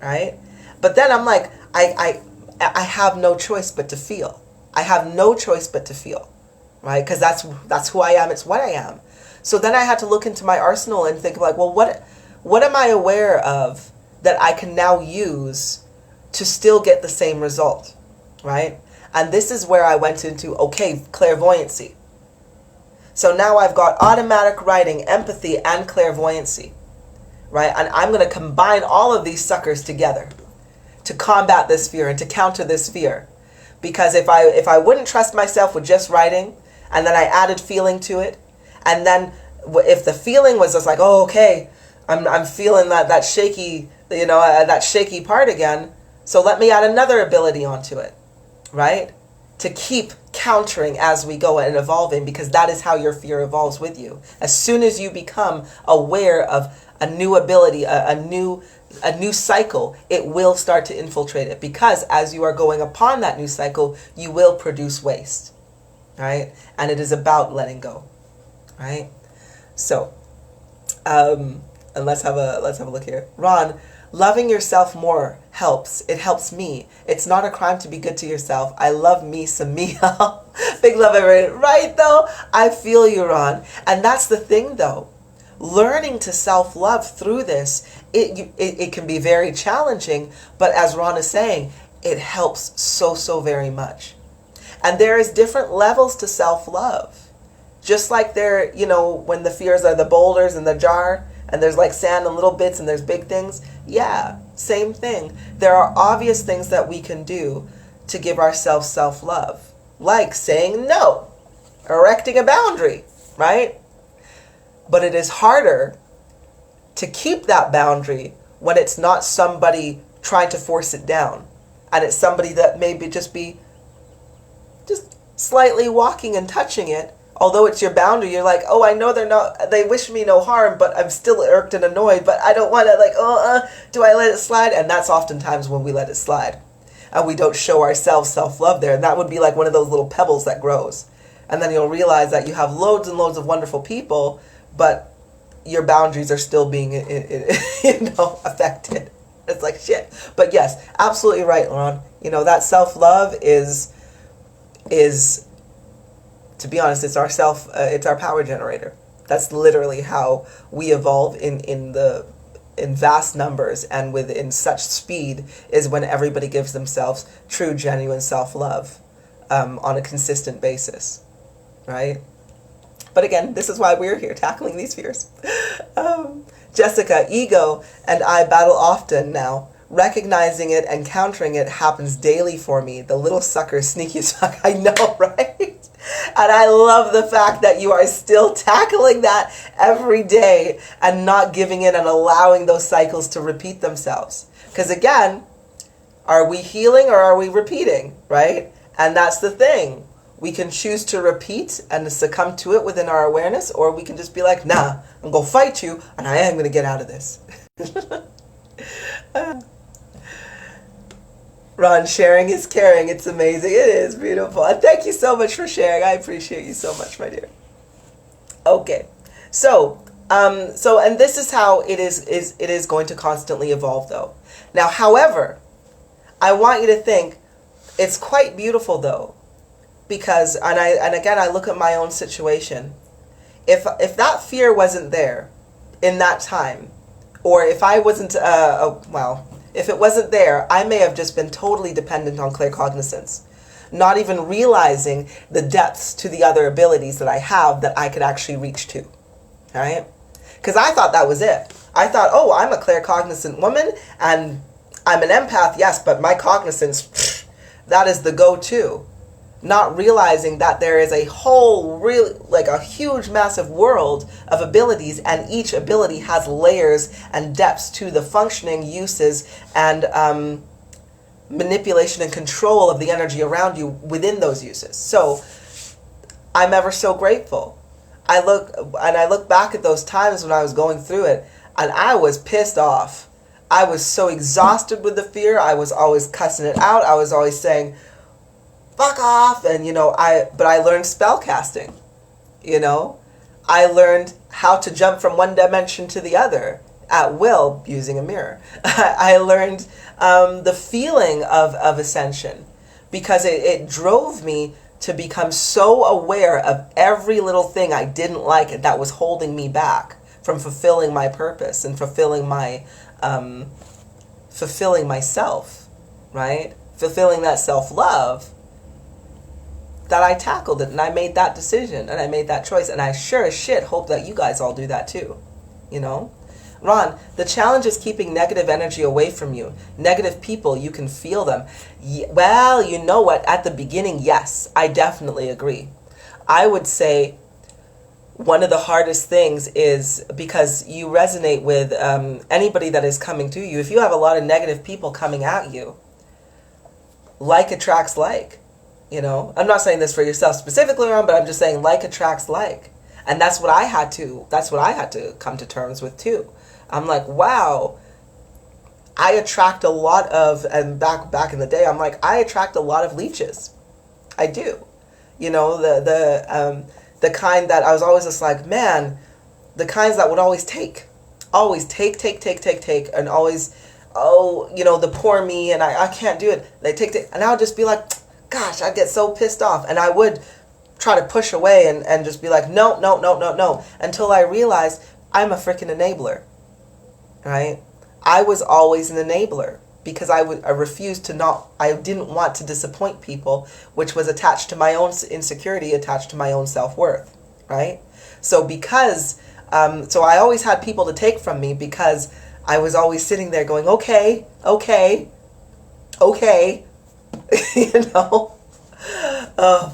right? But then I'm like, I have no choice but to feel. I have no choice but to feel. Right? Because that's who I am. It's what I am. So then I had to look into my arsenal and think like, well, what am I aware of that I can now use to still get the same result, right? And this is where I went into, clairvoyancy. So now I've got automatic writing, empathy, and clairvoyancy, right? And I'm going to combine all of these suckers together to combat this fear and to counter this fear. Because if I wouldn't trust myself with just writing, and then I added feeling to it, and then if the feeling was just like, oh, okay, I'm feeling that shaky, that shaky part again, so let me add another ability onto it, right? To keep countering as we go and evolving, because that is how your fear evolves with you. As soon as you become aware of a new ability, a new cycle, it will start to infiltrate it, because as you are going upon that new cycle, you will produce waste. Right? And it is about letting go. Right? So, and let's have a look here. Ron, loving yourself more helps. It helps me. It's not a crime to be good to yourself. I love me some me. Big love, everyone. Right, though? I feel you, Ron. And that's the thing, though. Learning to self-love through this, it can be very challenging, but as Ron is saying, it helps so very much. And there is different levels to self-love. Just like there, when the fears are the boulders in the jar, and there's like sand and little bits and there's big things. Yeah, same thing. There are obvious things that we can do to give ourselves self-love. Like saying no, erecting a boundary, right? But it is harder to keep that boundary when it's not somebody trying to force it down. And it's somebody that maybe just slightly walking and touching it. Although it's your boundary, you're like, oh, I know they wish me no harm, but I'm still irked and annoyed, but I don't want to, do I let it slide? And that's oftentimes when we let it slide. And we don't show ourselves self-love there. And that would be like one of those little pebbles that grows. And then you'll realize that you have loads and loads of wonderful people, but your boundaries are still being, affected. It's like shit. But yes, absolutely right, Ron. That self-love is, to be honest, it's our power generator. That's literally how we evolve in the in vast numbers and within such speed is when everybody gives themselves true, genuine self-love on a consistent basis, right? But again, this is why we're here, tackling these fears. Jessica, ego and I battle often now. Recognizing it and countering it happens daily for me. The little sucker is sneaky as fuck. I know, right? And I love the fact that you are still tackling that every day and not giving in and allowing those cycles to repeat themselves. Because again, are we healing or are we repeating, right? And that's the thing. We can choose to repeat and succumb to it within our awareness, or we can just be like, nah, I'm going to fight you and I am going to get out of this. Ron, sharing is caring. It's amazing. It is beautiful. And thank you so much for sharing. I appreciate you so much, my dear. Okay. So and this is how it is going to constantly evolve though. Now, however, I want you to think it's quite beautiful though, because and again I look at my own situation. If that fear wasn't there in that time, or if I wasn't if it wasn't there, I may have just been totally dependent on claircognizance, not even realizing the depths to the other abilities that I have that I could actually reach to, right? Because I thought that was it. I thought, oh, I'm a claircognizant woman and I'm an empath, yes, but my cognizance, that is the go-to. Not realizing that there is a whole, really, like a huge, massive world of abilities, and each ability has layers and depths to the functioning, uses, and manipulation and control of the energy around you within those uses. So I'm ever so grateful. I look back at those times when I was going through it, and I was pissed off. I was so exhausted with the fear. I was always cussing it out. I was always saying, fuck off. And but I learned spell casting. I learned how to jump from one dimension to the other at will using a mirror. I learned the feeling of ascension, because it drove me to become so aware of every little thing I didn't like that was holding me back from fulfilling my purpose and fulfilling myself, right? Fulfilling that self-love, that I tackled it and I made that decision and I made that choice. And I sure as shit hope that you guys all do that too. Ron, the challenge is keeping negative energy away from you. Negative people, you can feel them. Well, you know what? At the beginning, yes, I definitely agree. I would say one of the hardest things is because you resonate with anybody that is coming to you. If you have a lot of negative people coming at you, like attracts like. I'm not saying this for yourself specifically, Ron, but I'm just saying like attracts like. And that's what I had to come to terms with too. I'm like, wow, I attract a lot of, and back in the day, I'm like, I attract a lot of leeches. I do. The kind that I was always just like, man, the kinds that would always take, and always, the poor me, and I can't do it. They take, and I'll just be like, gosh, I get so pissed off. And I would try to push away and just be like, no, until I realized I'm a freaking enabler, right? I was always an enabler because I didn't want to disappoint people, which was attached to my own insecurity, attached to my own self-worth, right? So so I always had people to take from me because I was always sitting there going, okay. Oh,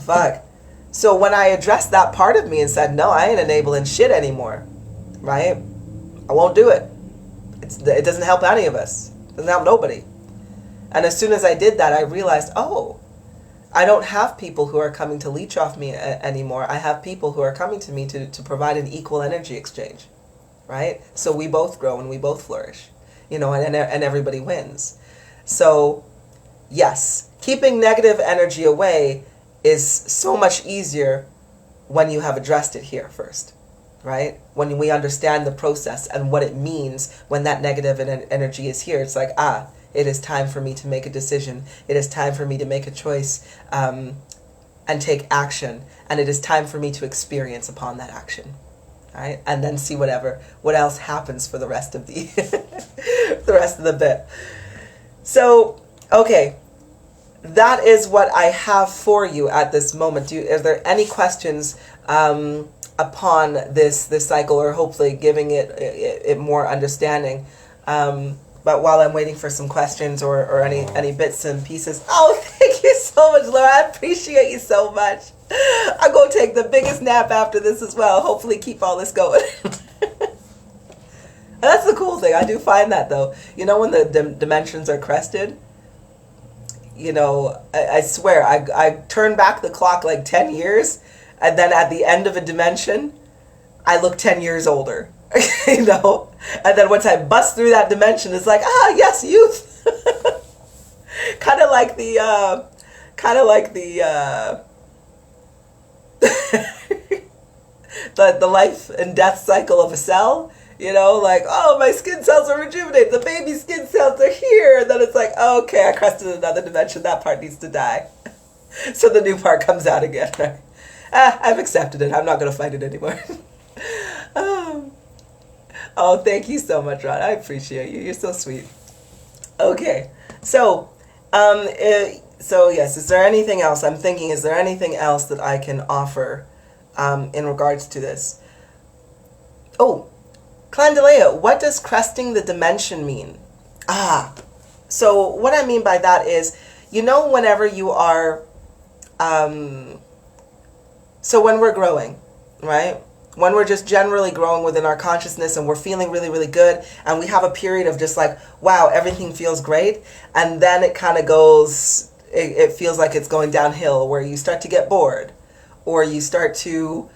fuck. So when I addressed that part of me and said, no, I ain't enabling shit anymore, right? I won't do it. It doesn't help any of us. It doesn't help nobody. And as soon as I did that, I realized, oh, I don't have people who are coming to leech off me anymore. I have people who are coming to me to provide an equal energy exchange, right? So we both grow and we both flourish, and everybody wins. So yes, keeping negative energy away is so much easier when you have addressed it here first, right? When we understand the process and what it means when that negative energy is here. It's like, it is time for me to make a decision. It is time for me to make a choice and take action. And it is time for me to experience upon that action, All right, and then see what else happens for the rest of the the rest of the bit. So, okay, that is what I have for you at this moment. Are there any questions upon this cycle, or hopefully giving it more understanding? But while I'm waiting for some questions or any bits and pieces, oh, thank you so much, Laura. I appreciate you so much. I'll go take the biggest nap after this as well. Hopefully keep all this going. That's the cool thing. I do find that, though. You know, when the dimensions are crested, you know, I swear, I turn back the clock like 10 years, and then at the end of a dimension, I look 10 years older. You know, and then once I bust through that dimension, it's like, yes, youth. kind of like the the life and death cycle of a cell. You know, like, oh, my skin cells are rejuvenated, the baby skin cells are here, and then it's like, okay, I crested another dimension, that part needs to die. So the new part comes out again. I've accepted it, I'm not going to fight it anymore. Oh, thank you so much, Ron. I appreciate you. You're so sweet. Okay, so yes, is there anything else? I'm thinking, is there anything else that I can offer in regards to this? Oh, Clandalea, what does cresting the dimension mean? So what I mean by that is, you know, whenever you are, so when we're growing, right? When we're just generally growing within our consciousness and we're feeling really, really good, and we have a period of just like, wow, everything feels great, and then it kind of goes, it feels like it's going downhill, where you start to get bored, or you start to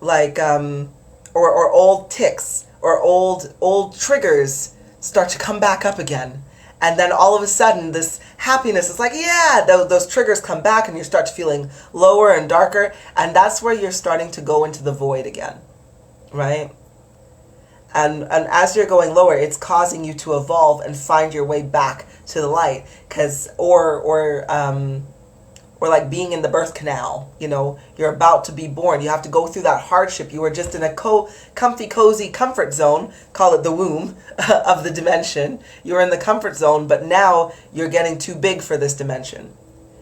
like, or old tics or old triggers start to come back up again. And then all of a sudden, this happiness is like, yeah, those triggers come back and you start feeling lower and darker. And that's where you're starting to go into the void again, right? And as you're going lower, it's causing you to evolve and find your way back to the light. Or like being in the birth canal, you know, you're about to be born. You have to go through that hardship. You were just in a comfy, cozy comfort zone, call it the womb of the dimension. You're in the comfort zone, but now you're getting too big for this dimension.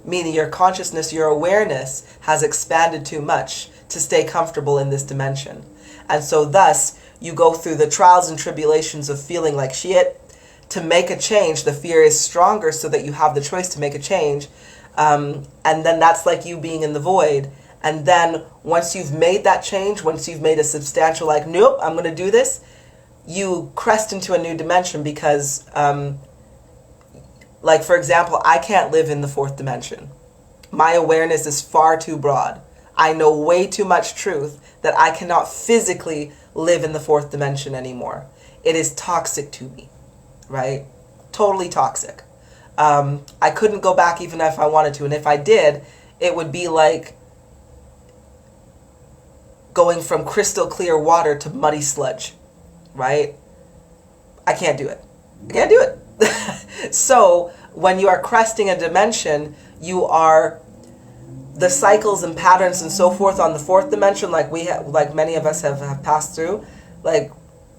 Meaning your consciousness, your awareness has expanded too much to stay comfortable in this dimension. And so thus, you go through the trials and tribulations of feeling like shit. To make a change, the fear is stronger so that you have the choice to make a change. And then that's like you being in the void. And then once you've made that change, once you've made a substantial, like, nope, I'm going to do this, you crest into a new dimension because, like, for example, I can't live in the fourth dimension. My awareness is far too broad. I know way too much truth that I cannot physically live in the fourth dimension anymore. It is toxic to me, right? Totally toxic. I couldn't go back even if I wanted to. And if I did, it would be like going from crystal clear water to muddy sludge, right? I can't do it. I can't do it. So when you are cresting a dimension, you are the cycles and patterns and so forth on the fourth dimension, like like many of us have passed through. Like,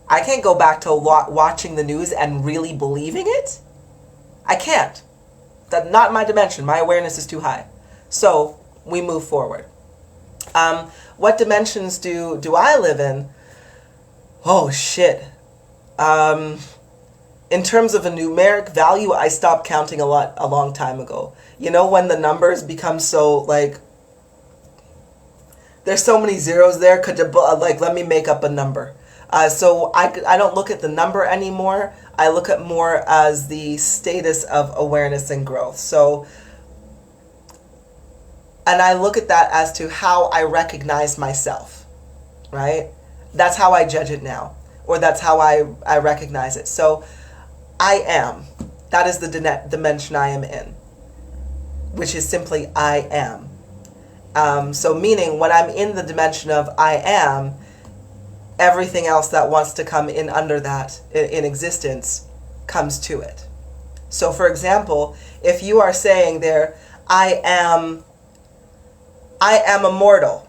I can't go back to watching the news and really believing it. I can't. That's not my dimension. My awareness is too high. So we move forward. What dimensions do I live in? Oh, shit. In terms of a numeric value, I stopped counting a long time ago. You know, when the numbers become so, like, there's so many zeros there, like, let me make up a number. So I don't look at the number anymore. I look at more as the status of awareness and growth. So, and I look at that as to how I recognize myself, right? That's how I judge it now, or that's how I recognize it. So I am. That is the dimension I am in, which is simply I am. So meaning when I'm in the dimension of I am, everything else that wants to come in under that in existence comes to it. So for example, if you are saying there, I am immortal,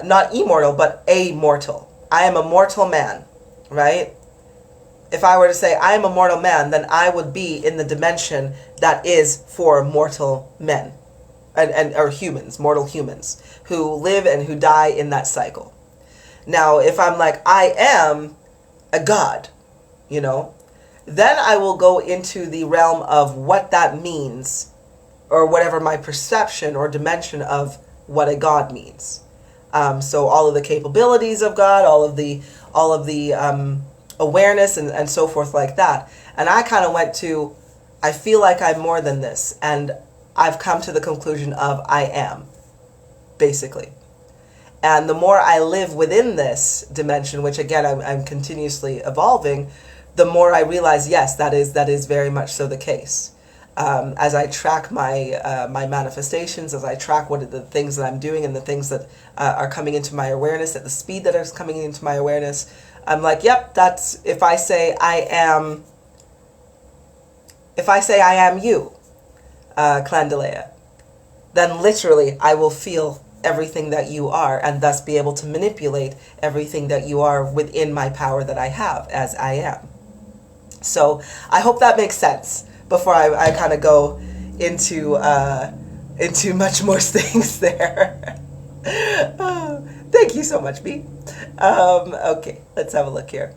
not immortal, but a mortal, I am a mortal man, right? If I were to say I am a mortal man, then I would be in the dimension that is for mortal men and or humans, mortal humans who live and who die in that cycle. Now, if I'm like, I am a god, you know, then I will go into the realm of what that means, or whatever my perception or dimension of what a god means. So all of the capabilities of God, all of the awareness and so forth like that. And I kind of went to, I feel like I'm more than this, and I've come to the conclusion of I am, basically. And the more I live within this dimension, which again I'm continuously evolving, the more I realize, yes, that is very much so the case. As I track my my manifestations, as I track what are the things that I'm doing and the things that are coming into my awareness at the speed that is coming into my awareness, I'm like, yep, that's, if I say I am you, Clandalea, then literally I will feel everything that you are, and thus be able to manipulate everything that you are within my power that I have as I am. So I hope that makes sense before I kind of go into much more things there. Thank you so much, B. Okay, let's have a look here.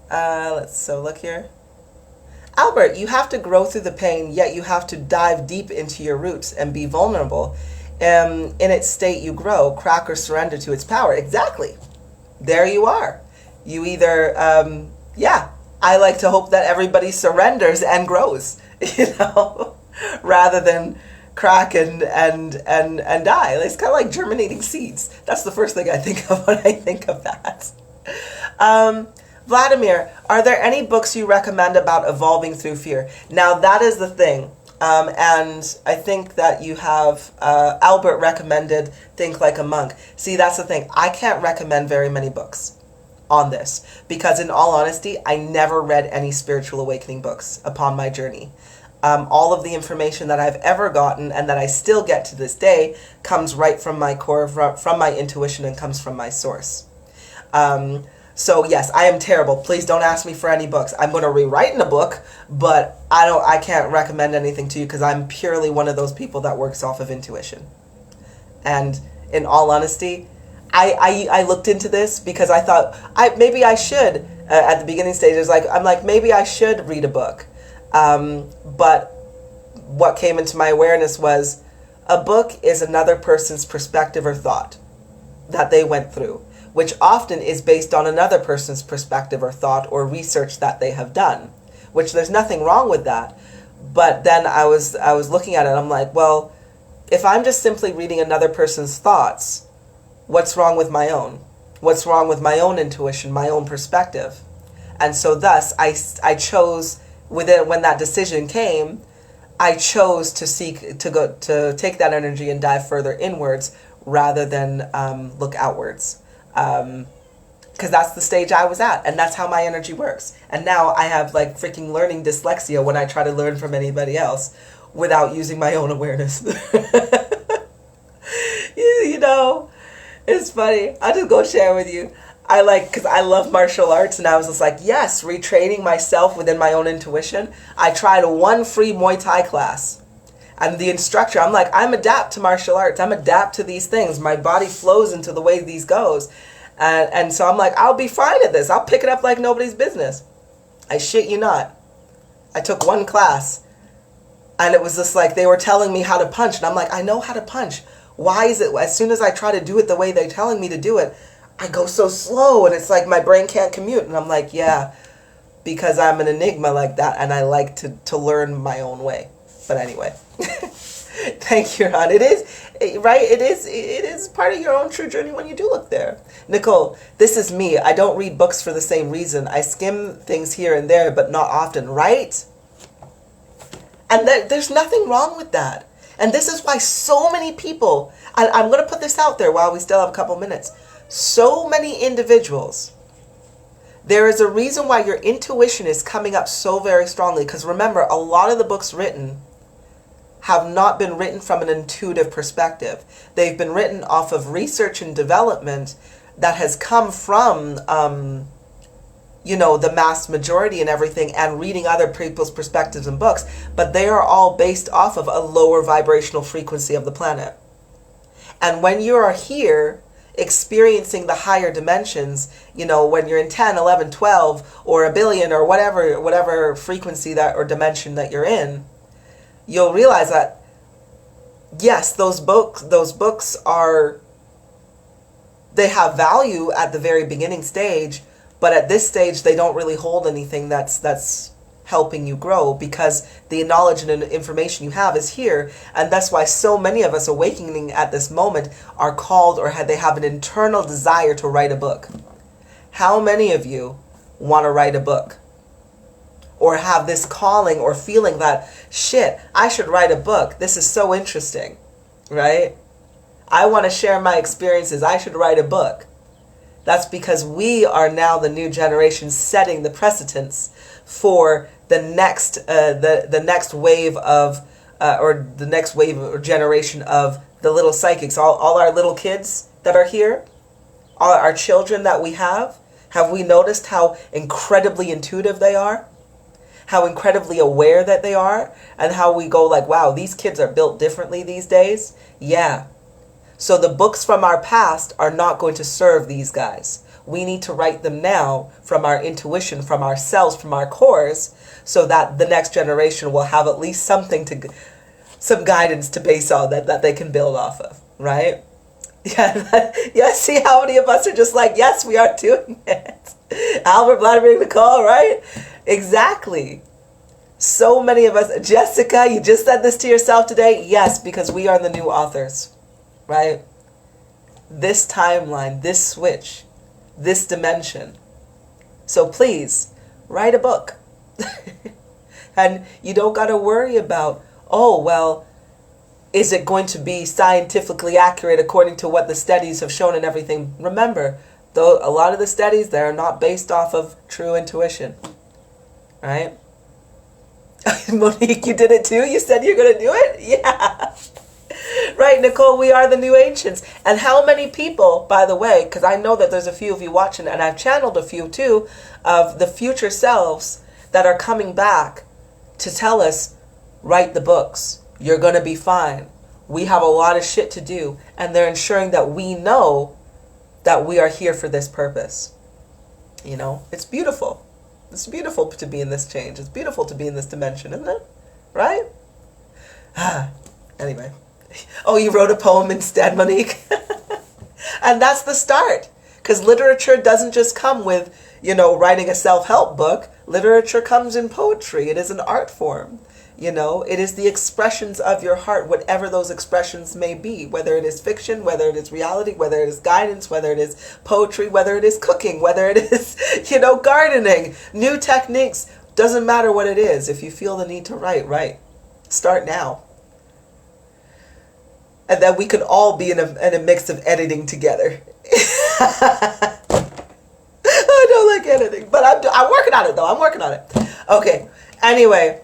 Look here. Albert, you have to grow through the pain, yet you have to dive deep into your roots and be vulnerable. In its state you grow, crack or surrender to its power. Exactly. There you are. You either, I like to hope that everybody surrenders and grows, rather than crack and die. It's kind of like germinating seeds. That's the first thing I think of when I think of that. Vladimir, are there any books you recommend about evolving through fear? Now, that is the thing. And I think that you have, Albert recommended Think Like a Monk. See, that's the thing. I can't recommend very many books on this because, in all honesty, I never read any spiritual awakening books upon my journey. All of the information that I've ever gotten and that I still get to this day comes right from my core, from my intuition, and comes from my source. So yes, I am terrible. Please don't ask me for any books. I'm going to rewrite in a book, but I can't recommend anything to you because I'm purely one of those people that works off of intuition. And in all honesty, I looked into this because I thought maybe I should, at the beginning stages, I'm like, maybe I should read a book. But what came into my awareness was a book is another person's perspective or thought that they went through, which often is based on another person's perspective or thought or research that they have done, which there's nothing wrong with that. But then I was looking at it and I'm like, well, if I'm just simply reading another person's thoughts, what's wrong with my own? What's wrong with my own intuition, my own perspective? And so thus I chose, when that decision came, I chose to take that energy and dive further inwards rather than look outwards. Because that's the stage I was at, and that's how my energy works. And now I have like freaking learning dyslexia when I try to learn from anybody else without using my own awareness. It's funny. I'll just go share with you. Because I love martial arts, and I was just like, yes, retraining myself within my own intuition. I tried one free Muay Thai class. And the instructor, I'm like, I'm adapt to martial arts. I'm adapt to these things. My body flows into the way these goes. And so I'm like, I'll be fine at this. I'll pick it up like nobody's business. I shit you not. I took one class, and it was just like they were telling me how to punch. And I'm like, I know how to punch. Why is it as soon as I try to do it the way they're telling me to do it, I go so slow, and it's like my brain can't commute. And I'm like, yeah, because I'm an enigma like that, and I like to learn my own way. But anyway, thank you, Ron. It is, right? It is part of your own true journey when you do look there. Nicole, this is me. I don't read books for the same reason. I skim things here and there, but not often, right? And there's nothing wrong with that. And this is why so many people, and I'm going to put this out there while we still have a couple minutes, so many individuals, there is a reason why your intuition is coming up so very strongly. Because remember, a lot of the books written have not been written from an intuitive perspective. They've been written off of research and development that has come from, the mass majority and everything, and reading other people's perspectives and books, but they are all based off of a lower vibrational frequency of the planet. And when you are here experiencing the higher dimensions, when you're in 10, 11, 12, or a billion, or whatever frequency that or dimension that you're in, you'll realize that, yes, those books they have value at the very beginning stage, but at this stage, they don't really hold anything that's helping you grow, because the knowledge and information you have is here. And that's why so many of us awakening at this moment are called, or they have an internal desire to write a book. How many of you want to write a book? Or have this calling or feeling that, shit, I should write a book. This is so interesting, right? I want to share my experiences. I should write a book. That's because we are now the new generation setting the precedence for the next wave of or generation of the little psychics. All our little kids that are here, all our children that we have we noticed how incredibly intuitive they are? How incredibly aware that they are? And how we go like, wow, these kids are built differently these days? Yeah. So the books from our past are not going to serve these guys. We need to write them now from our intuition, from ourselves, from our cores, so that the next generation will have at least some guidance to base on that they can build off of, right? Yeah, see how many of us are just like, yes, we are doing it. Albert, Vladimir, Nicole, right? Exactly. So many of us. Jessica, you just said this to yourself today? Yes, because we are the new authors. Right? This timeline, this switch, this dimension. So please, write a book. And you don't got to worry about, oh, well, is it going to be scientifically accurate according to what the studies have shown and everything? Remember, though, a lot of the studies, they are not based off of true intuition. Right? Monique, you did it too? You said you're going to do it? Yeah. Right, Nicole, we are the new ancients. And how many people, by the way, because I know that there's a few of you watching, and I've channeled a few too, of the future selves that are coming back to tell us, write the books. You're going to be fine. We have a lot of shit to do. And they're ensuring that we know that we are here for this purpose. It's beautiful. It's beautiful to be in this change. It's beautiful to be in this dimension, isn't it? Right? Anyway. Oh, you wrote a poem instead, Monique? And that's the start. Because literature doesn't just come with, writing a self-help book. Literature comes in poetry. It is an art form. It is the expressions of your heart, whatever those expressions may be, whether it is fiction, whether it is reality, whether it is guidance, whether it is poetry, whether it is cooking, whether it is, gardening, new techniques. Doesn't matter what it is. If you feel the need to write. Start now. And then we could all be in a mix of editing together. I don't like editing, but I'm working on it though. I'm working on it. Okay. Anyway,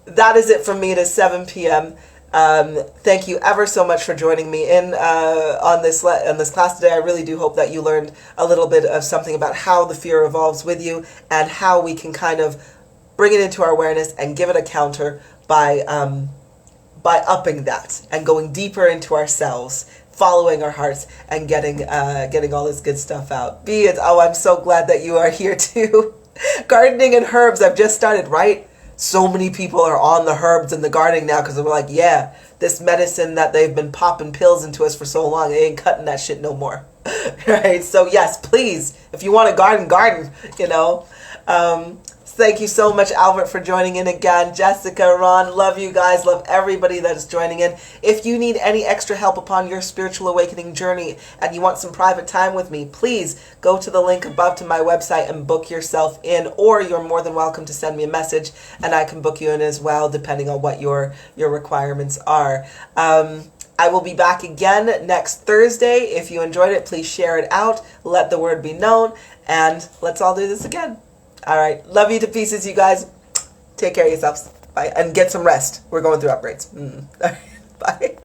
that is it from me. It is 7 p.m. Thank you ever so much for joining me on this class today. I really do hope that you learned a little bit of something about how the fear evolves with you and how we can kind of bring it into our awareness and give it a counter by upping that and going deeper into ourselves, following our hearts, and getting all this good stuff out. I'm so glad that you are here too. Gardening and herbs, I've just started, right? So many people are on the herbs and the gardening now because they're like, yeah, this medicine that they've been popping pills into us for so long, they ain't cutting that shit no more. Right? So yes, please, if you want to garden, Thank you so much, Albert, for joining in again. Jessica, Ron, love you guys. Love everybody that is joining in. If you need any extra help upon your spiritual awakening journey and you want some private time with me, please go to the link above to my website and book yourself in, or you're more than welcome to send me a message and I can book you in as well, depending on what your requirements are. I will be back again next Thursday. If you enjoyed it, please share it out. Let the word be known, and let's all do this again. All right. Love you to pieces, you guys. Take care of yourselves. Bye. And get some rest. We're going through upgrades. Bye.